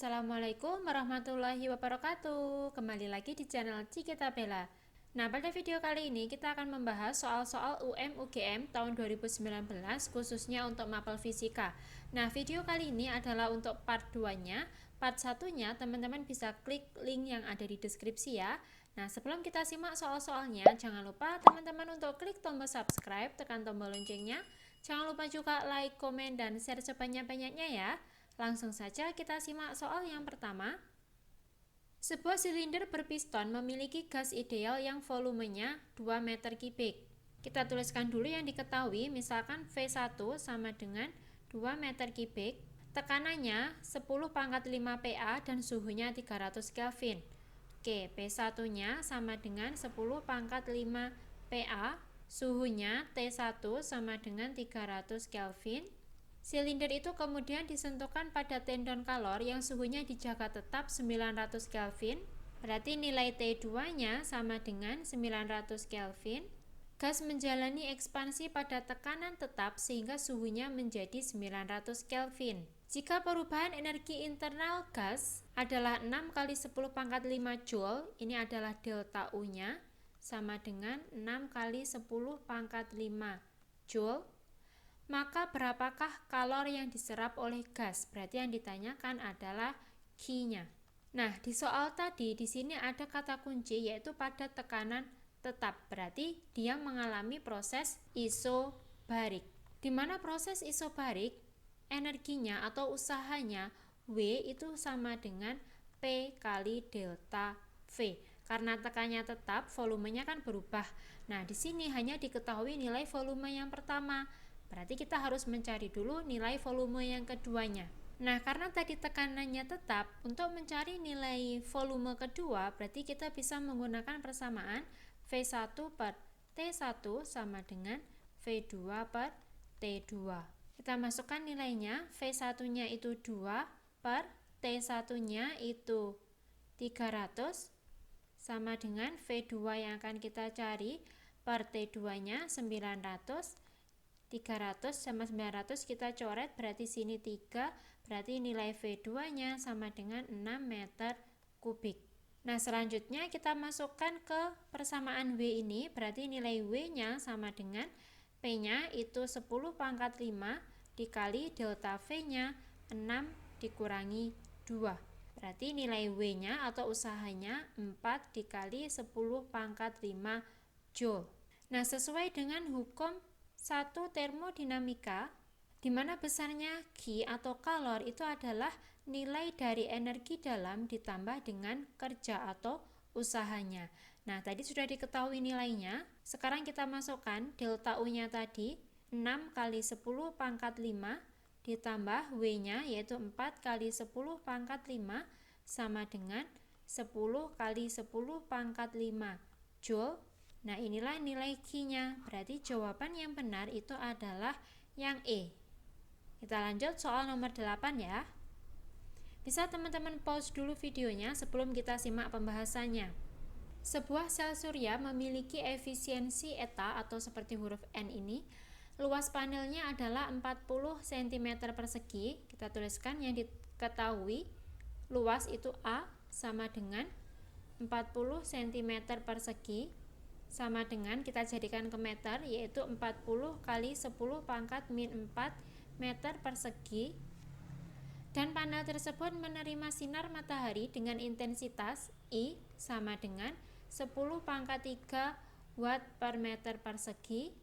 Assalamualaikum warahmatullahi wabarakatuh. Kembali lagi di channel Cikita Bella. Nah, pada video kali ini kita akan membahas soal-soal UM UGM tahun 2019 khususnya untuk mapel fisika. Nah, video kali ini adalah untuk part 2-nya. Part 1-nya teman-teman bisa klik link yang ada di deskripsi ya. Nah, sebelum kita simak soal-soalnya, jangan lupa teman-teman untuk klik tombol subscribe, tekan tombol loncengnya. Jangan lupa juga like, komen, dan share sebanyak-banyaknya ya. Langsung saja kita simak soal yang pertama. Sebuah silinder berpiston memiliki gas ideal yang volumenya 2 meter kubik. Kita tuliskan dulu yang diketahui, misalkan V1 sama dengan 2 meter kubik, tekanannya 10 pangkat 5 PA dan suhunya 300 Kelvin. Oke, P1-nya sama dengan 10 pangkat 5 PA, suhunya T1 sama dengan 300 Kelvin. Silinder itu kemudian disentuhkan pada tendon kalor yang suhunya dijaga tetap 900 Kelvin. Berarti nilai T2-nya sama dengan 900 Kelvin. Gas menjalani ekspansi pada tekanan tetap sehingga suhunya menjadi 900 Kelvin. Jika perubahan energi internal gas adalah 6 kali 10 pangkat 5 Joule, ini adalah delta U-nya, sama dengan 6 kali 10 pangkat 5 Joule. Maka berapakah kalor yang diserap oleh gas? Berarti yang ditanyakan adalah Q-nya. Nah, di soal tadi di sini ada kata kunci yaitu pada tekanan tetap. Berarti dia mengalami proses isobarik. Di mana proses isobarik energinya atau usahanya W itu sama dengan P kali delta V. Karena tekanannya tetap, volumenya kan berubah. Nah, di sini hanya diketahui nilai volume yang pertama. Berarti kita harus mencari dulu nilai volume yang keduanya. Nah, karena tadi tekanannya tetap, untuk mencari nilai volume kedua, berarti kita bisa menggunakan persamaan V1 per T1 sama dengan V2 per T2. Kita masukkan nilainya, V1-nya itu 2 per T1-nya itu 300 sama dengan V2 yang akan kita cari per T2-nya 900. 300 sama 900 kita coret, berarti sini 3, berarti nilai V2-nya sama dengan 6 meter kubik. Nah, selanjutnya kita masukkan ke persamaan W ini, berarti nilai W-nya sama dengan P-nya itu 10 pangkat 5 dikali delta V-nya 6 dikurangi 2. Berarti nilai W-nya atau usahanya 4 dikali 10 pangkat 5 Joule. Nah, sesuai dengan hukum satu termodinamika, di mana besarnya Q atau kalor itu adalah nilai dari energi dalam ditambah dengan kerja atau usahanya. Nah, tadi sudah diketahui nilainya. Sekarang kita masukkan delta U-nya tadi 6 kali 10 pangkat 5 ditambah W-nya yaitu 4 kali 10 pangkat 5 sama dengan 10 kali 10 pangkat 5 Joule. Nah, inilah nilai Q-nya. Berarti jawaban yang benar itu adalah yang E. Kita lanjut soal nomor 8 ya. Bisa teman-teman pause dulu videonya sebelum kita simak pembahasannya. Sebuah sel surya memiliki efisiensi eta atau seperti huruf N ini. Luas panelnya adalah 40 cm persegi. Kita tuliskan yang diketahui. Luas itu A sama dengan 40 cm persegi. Sama dengan kita jadikan ke meter yaitu 40 kali 10 pangkat min 4 meter persegi, dan panel tersebut menerima sinar matahari dengan intensitas I sama dengan 10 pangkat 3 watt per meter persegi.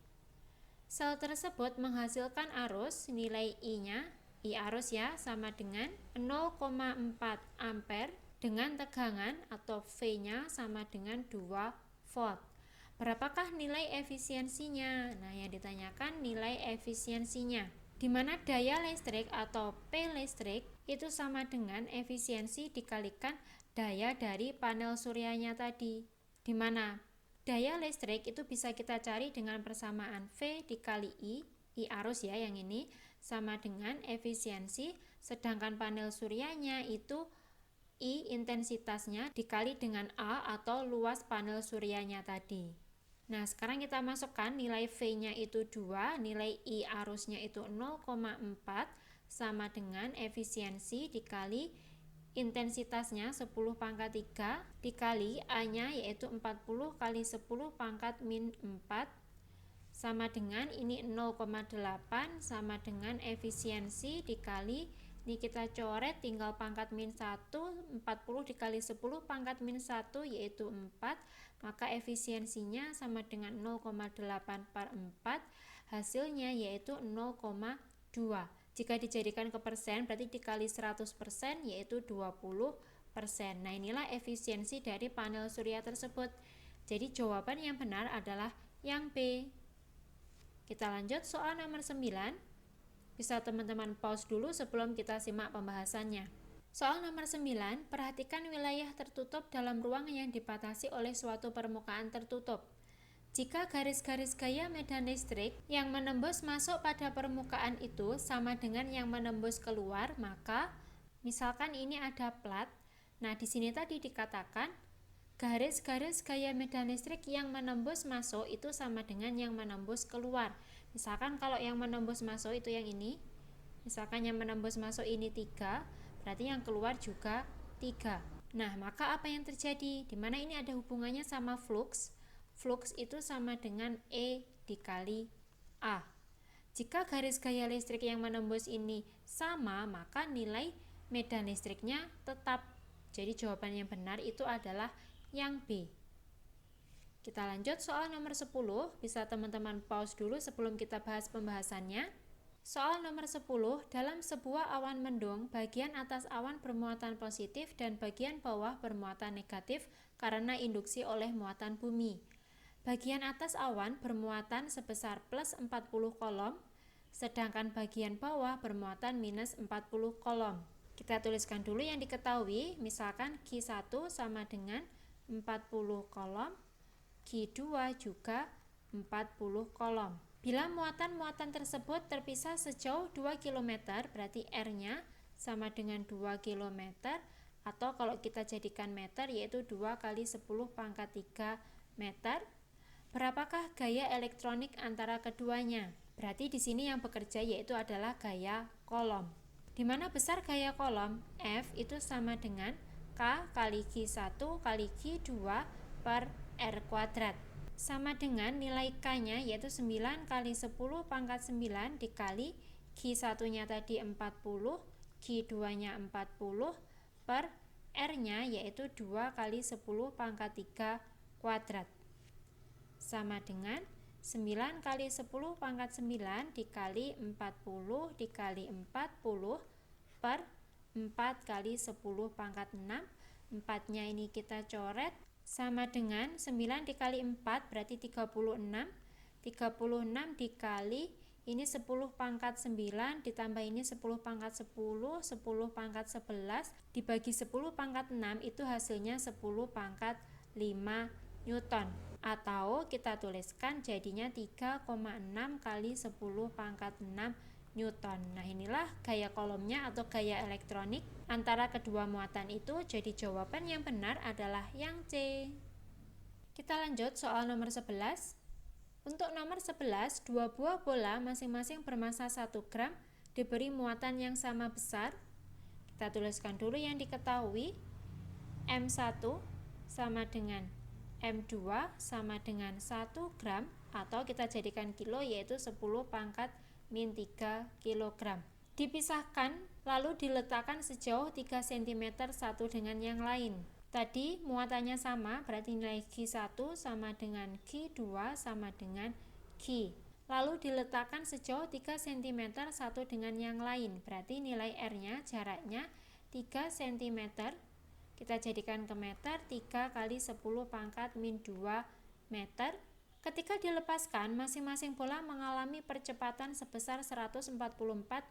Sel tersebut menghasilkan arus, nilai I-nya, I arus ya, sama dengan 0,4 ampere dengan tegangan atau V-nya sama dengan 2 volt. Berapakah nilai efisiensinya? Nah, yang ditanyakan nilai efisiensinya. Di mana daya listrik atau P listrik itu sama dengan efisiensi dikalikan daya dari panel suryanya tadi. Di mana daya listrik itu bisa kita cari dengan persamaan V dikali I arus ya yang ini, sama dengan efisiensi, sedangkan panel suryanya itu I intensitasnya dikali dengan A atau luas panel suryanya tadi. Nah, sekarang kita masukkan nilai V-nya itu 2, nilai I arusnya itu 0,4 sama dengan efisiensi dikali intensitasnya 10 pangkat 3 dikali A-nya yaitu 40 kali 10 pangkat min 4 sama dengan ini 0,8 sama dengan efisiensi dikali ini kita coret tinggal pangkat min 1, 40 dikali 10 pangkat min 1 yaitu 4, maka efisiensinya sama dengan 0,8/4, hasilnya yaitu 0,2. Jika dijadikan ke persen berarti dikali 100% yaitu 20%. Nah, inilah efisiensi dari panel surya tersebut. Jadi jawaban yang benar adalah yang B. Kita lanjut soal nomor 9. Bisa teman-teman pause dulu sebelum kita simak pembahasannya. Soal nomor 9, perhatikan wilayah tertutup dalam ruang yang dibatasi oleh suatu permukaan tertutup. Jika garis-garis gaya medan listrik yang menembus masuk pada permukaan itu sama dengan yang menembus keluar, maka misalkan ini ada plat. Nah, di sini tadi dikatakan garis-garis gaya medan listrik yang menembus masuk itu sama dengan yang menembus keluar. Misalkan kalau yang menembus masuk itu yang ini. Misalkan yang menembus masuk ini 3, berarti yang keluar juga 3. Nah, maka apa yang terjadi? Dimana ini ada hubungannya sama flux. Flux itu sama dengan E dikali A. Jika garis gaya listrik yang menembus ini sama, maka nilai medan listriknya tetap. Jadi jawaban yang benar itu adalah yang B. Kita lanjut soal nomor 10. Bisa teman-teman pause dulu sebelum kita bahas pembahasannya. Soal nomor 10, dalam sebuah awan mendung, bagian atas awan bermuatan positif dan bagian bawah bermuatan negatif karena induksi oleh muatan bumi. Bagian atas awan bermuatan sebesar plus 40 kolom, sedangkan bagian bawah bermuatan minus 40 kolom. Kita tuliskan dulu yang diketahui, misalkan Q1 sama dengan 40 kolom, Q2 juga 40 kolom. Bila muatan-muatan tersebut terpisah sejauh 2 km, berarti R-nya sama dengan 2 km, atau kalau kita jadikan meter yaitu 2 kali 10 pangkat 3 meter. Berapakah gaya elektronik antara keduanya? Berarti di sini yang bekerja yaitu adalah gaya kolom. Di mana besar gaya kolom? F itu sama dengan K kali Q1 kali Q2 per R kuadrat. Sama dengan nilai K-nya yaitu 9 kali 10 pangkat 9 dikali Q1-nya tadi 40, Q2-nya 40 per R-nya yaitu 2 kali 10 pangkat 3 kuadrat. Sama dengan 9 kali 10 pangkat 9 dikali 40 dikali 40 per 4 kali 10 pangkat 6. 4-nya ini kita coret, sama dengan 9 dikali 4 berarti 36. 36 dikali ini 10 pangkat 9 ditambah ini 10 pangkat 10, 10 pangkat 11 dibagi 10 pangkat 6 itu hasilnya 10 pangkat 5 Newton. Atau kita tuliskan jadinya 3,6 kali 10 pangkat 6 Newton. Nah, inilah gaya kolomnya atau gaya elektronik antara kedua muatan itu. Jadi jawaban yang benar adalah yang C. Kita lanjut soal nomor 11. Untuk nomor 11, dua buah bola masing-masing bermassa 1 gram diberi muatan yang sama besar. Kita tuliskan dulu yang diketahui. M1 sama dengan M2 sama dengan 1 gram, atau kita jadikan kilo yaitu 10 pangkat min 3 kilogram. Dipisahkan lalu diletakkan sejauh 3 cm satu dengan yang lain. Tadi muatannya sama, berarti nilai Q1 sama dengan Q2 sama dengan Q. Lalu diletakkan sejauh 3 cm satu dengan yang lain, berarti nilai R-nya jaraknya 3 cm. Kita jadikan ke meter, 3 kali 10 pangkat min 2 meter. Ketika dilepaskan, masing-masing bola mengalami percepatan sebesar 144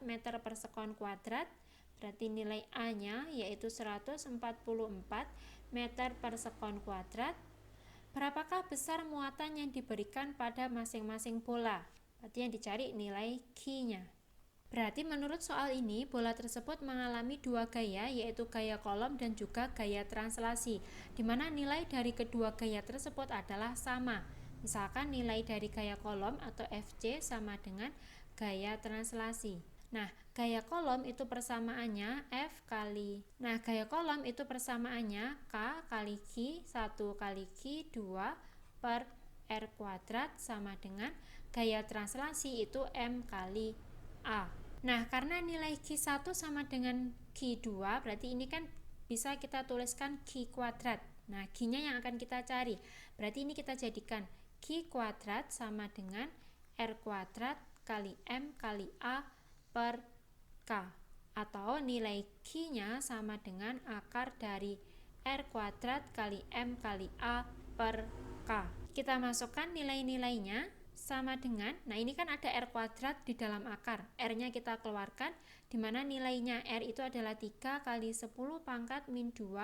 meter per sekon kuadrat. Berarti nilai A-nya yaitu 144 meter per sekon kuadrat. Berapakah besar muatan yang diberikan pada masing-masing bola? Berarti yang dicari nilai Q-nya. Berarti menurut soal ini, bola tersebut mengalami dua gaya, yaitu gaya kolom dan juga gaya translasi, di mana nilai dari kedua gaya tersebut adalah sama. Misalkan nilai dari gaya kolom atau FC sama dengan gaya translasi. Nah, gaya kolom itu persamaannya F kali. Nah, gaya kolom itu persamaannya K kali Q 1 kali Q 2 per R kuadrat sama dengan gaya translasi itu M kali A. Nah, karena nilai Q1 sama dengan Q2, berarti ini kan bisa kita tuliskan Q kuadrat. Nah, Q-nya yang akan kita cari. Berarti ini kita jadikan Q kuadrat sama dengan R kuadrat kali M kali A per K. Atau nilai Q-nya sama dengan akar dari R kuadrat kali M kali A per K. Kita masukkan nilai-nilainya sama dengan, nah ini kan ada R kuadrat di dalam akar, R-nya kita keluarkan, dimana nilainya R itu adalah 3 kali 10 pangkat min 2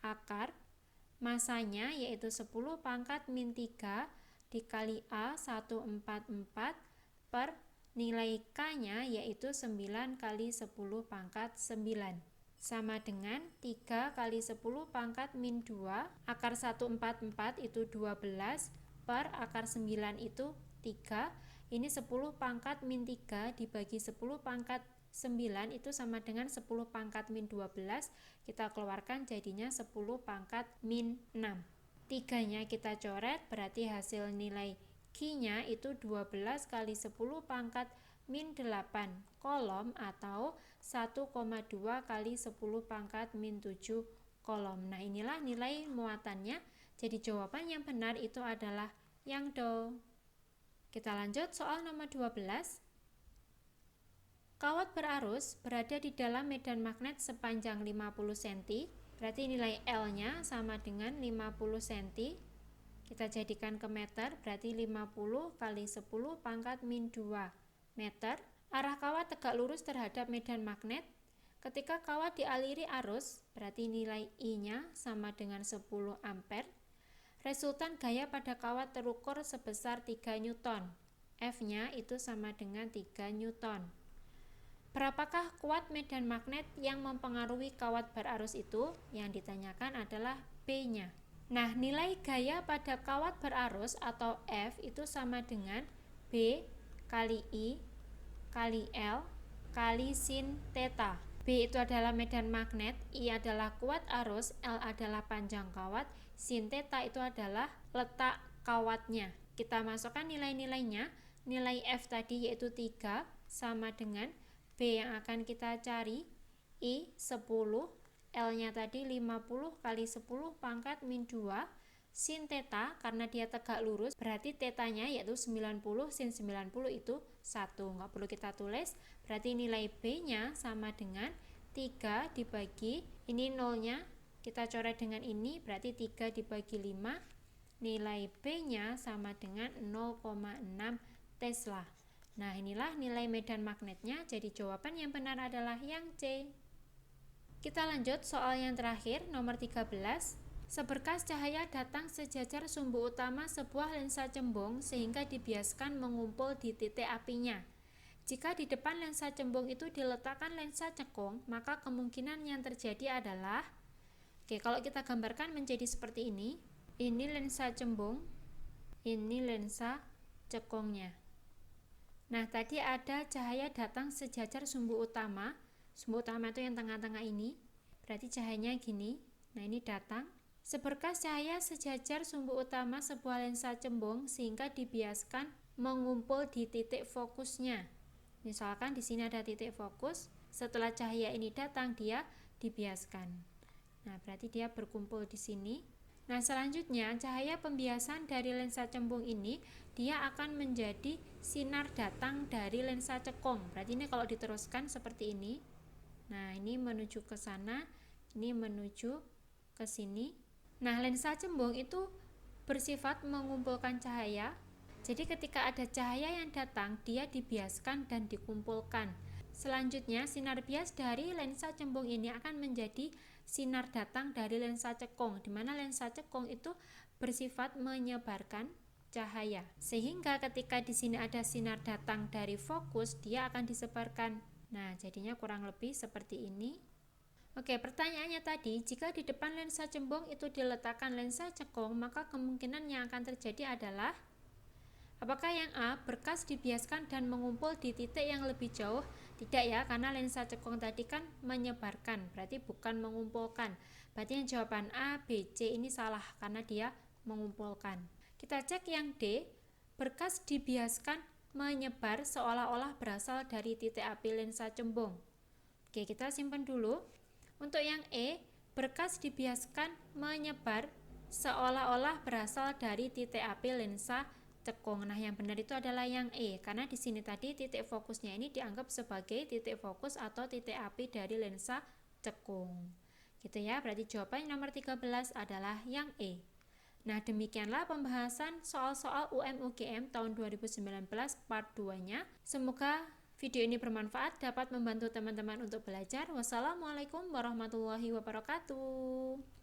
akar, masanya yaitu 10 pangkat min 3 dikali A 144 per nilai K-nya yaitu 9 kali 10 pangkat 9 sama dengan 3 kali 10 pangkat min 2 akar 144 itu 12 per akar 9 itu 3, ini 10 pangkat min 3 dibagi 10 pangkat 9 itu sama dengan 10 pangkat min 12, kita keluarkan jadinya 10 pangkat min 6. 3-nya kita coret, berarti hasil nilai Q-nya itu 12 kali 10 pangkat min 8 kolom atau 1,2 kali 10 pangkat min 7 kolom. Nah, inilah nilai muatannya. Jadi jawaban yang benar itu adalah yang do. Kita lanjut soal nomor 12. Kawat berarus berada di dalam medan magnet sepanjang 50 cm. Berarti nilai L-nya sama dengan 50 cm. Kita jadikan ke meter, berarti 50 kali 10 pangkat min 2 meter. Arah kawat tegak lurus terhadap medan magnet. Ketika kawat dialiri arus, berarti nilai I-nya sama dengan 10 ampere. Resultan gaya pada kawat terukur sebesar 3 Newton. F-nya itu sama dengan 3 Newton. Berapakah kuat medan magnet yang mempengaruhi kawat berarus itu? Yang ditanyakan adalah B-nya. Nah, nilai gaya pada kawat berarus atau F itu sama dengan B kali I kali L kali sin theta. B itu adalah medan magnet, I adalah kuat arus, L adalah panjang kawat, sin theta itu adalah letak kawatnya. Kita masukkan nilai-nilainya. Nilai F tadi yaitu 3 sama dengan B yang akan kita cari, I 10, L-nya tadi 50 kali 10 pangkat min 2, sin theta karena dia tegak lurus, berarti theta-nya yaitu 90, sin 90 itu 1. Nggak perlu kita tulis, berarti nilai B-nya sama dengan 3 dibagi, ini nolnya kita coret dengan ini, berarti 3 dibagi 5, nilai B-nya sama dengan 0,6 Tesla. Nah, inilah nilai medan magnetnya, jadi jawaban yang benar adalah yang C. Kita lanjut soal yang terakhir, nomor 13. Seberkas cahaya datang sejajar sumbu utama sebuah lensa cembung sehingga dibiaskan mengumpul di titik apinya. Jika di depan lensa cembung itu diletakkan lensa cekung, maka kemungkinan yang terjadi adalah, kalau kita gambarkan menjadi seperti ini lensa cembung, ini lensa cekungnya. Nah, tadi ada cahaya datang sejajar sumbu utama itu yang tengah-tengah ini, berarti cahayanya gini, nah ini datang. Seberkas cahaya sejajar sumbu utama sebuah lensa cembung sehingga dibiaskan mengumpul di titik fokusnya. Misalkan di sini ada titik fokus, setelah cahaya ini datang dia dibiaskan. Nah, berarti dia berkumpul di sini. Nah, selanjutnya cahaya pembiasan dari lensa cembung ini dia akan menjadi sinar datang dari lensa cekung. Berarti ini kalau diteruskan seperti ini. Nah, ini menuju ke sana, ini menuju ke sini. Nah, lensa cembung itu bersifat mengumpulkan cahaya. Jadi ketika ada cahaya yang datang, dia dibiaskan dan dikumpulkan. Selanjutnya, sinar bias dari lensa cembung ini akan menjadi sinar datang dari lensa cekung, di mana lensa cekung itu bersifat menyebarkan cahaya. Sehingga ketika di sini ada sinar datang dari fokus, dia akan disebarkan. Nah, jadinya kurang lebih seperti ini. Oke, pertanyaannya tadi, jika di depan lensa cembung itu diletakkan lensa cekung, maka kemungkinan yang akan terjadi adalah Apakah yang A, berkas dibiaskan dan mengumpul di titik yang lebih jauh? Tidak ya, karena lensa cekung tadi kan menyebarkan, berarti bukan mengumpulkan. Berarti yang jawaban A, B, C ini salah karena dia mengumpulkan. Kita cek yang D, berkas dibiaskan menyebar seolah-olah berasal dari titik api lensa cembung. Oke, kita simpan dulu. Untuk yang E, berkas dibiaskan menyebar seolah-olah berasal dari titik api lensa cekung. Nah, yang benar itu adalah yang E, karena di sini tadi titik fokusnya ini dianggap sebagai titik fokus atau titik api dari lensa cekung. Gitu ya, berarti jawaban nomor 13 adalah yang E. Nah, demikianlah pembahasan soal-soal UM-UGM tahun 2019 part 2-nya. Semoga video ini bermanfaat, dapat membantu teman-teman untuk belajar. Wassalamualaikum warahmatullahi wabarakatuh.